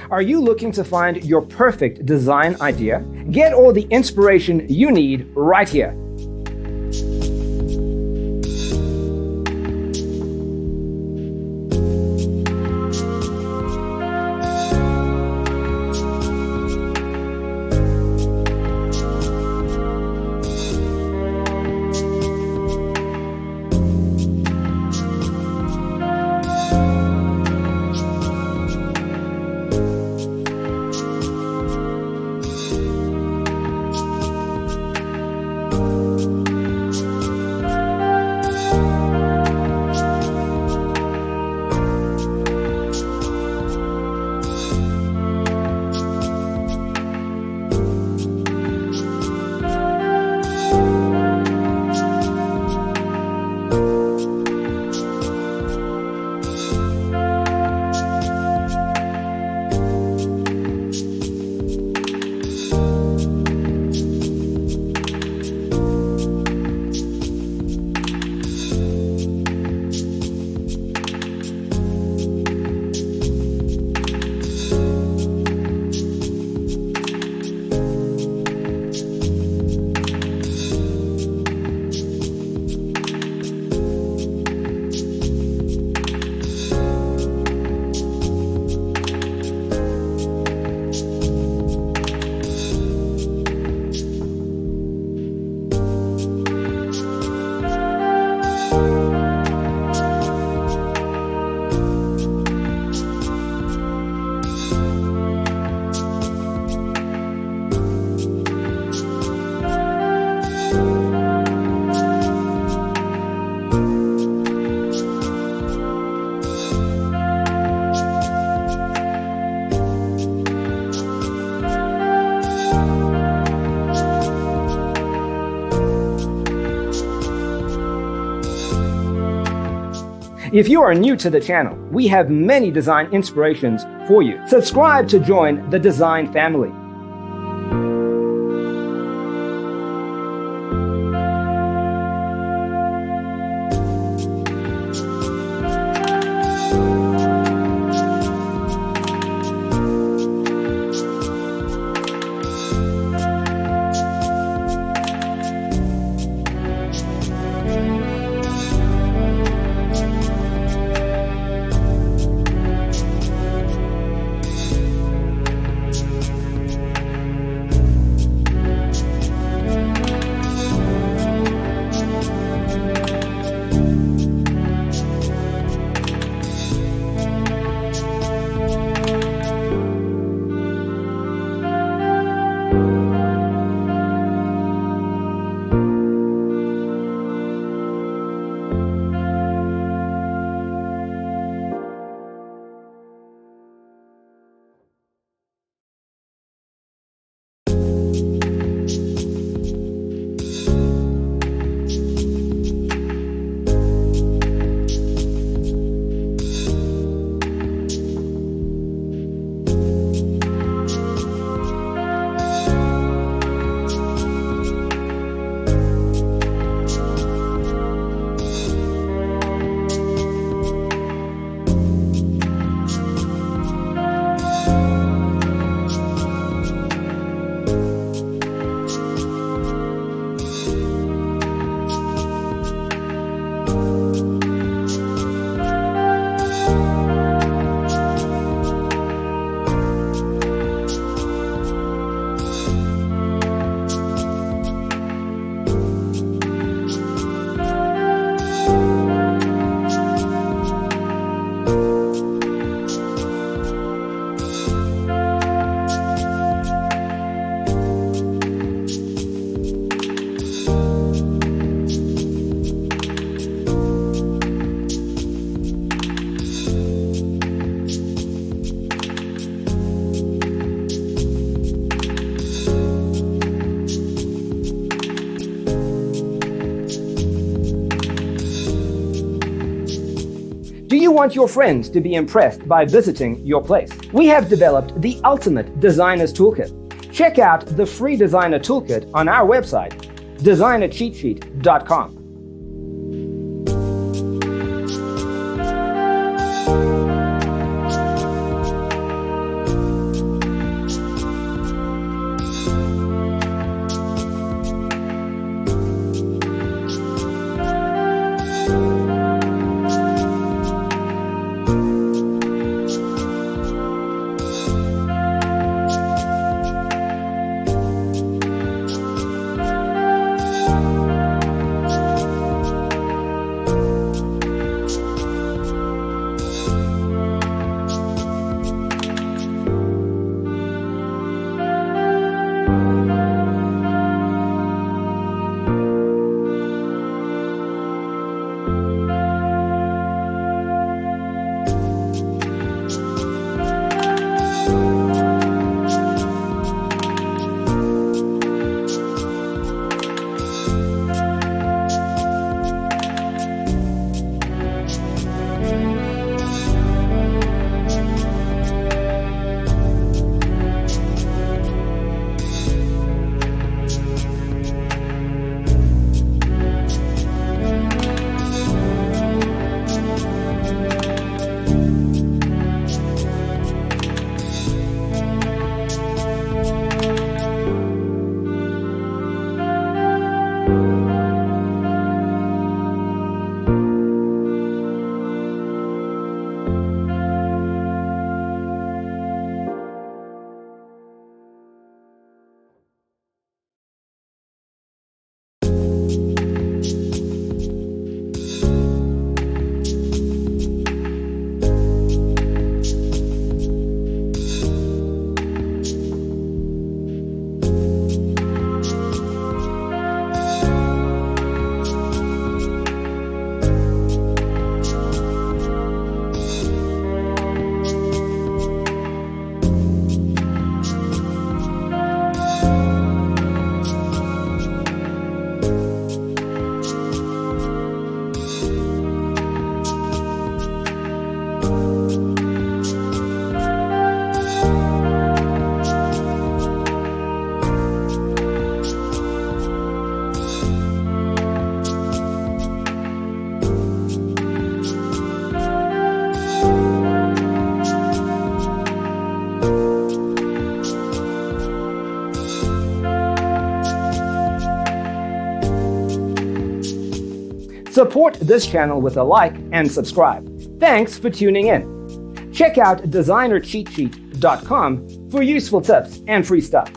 Are you looking to find your perfect design idea? Get all the inspiration you need right here. If you are new to the channel, we have many design inspirations for you. Subscribe to join the design family. Do you want your friends to be impressed by visiting your place? We have developed the ultimate designer's toolkit. Check out the free designer toolkit on our website, designercheatsheet.com. Support this channel with a like and subscribe. Thanks for tuning in. Check out designercheatsheet.com for useful tips and free stuff.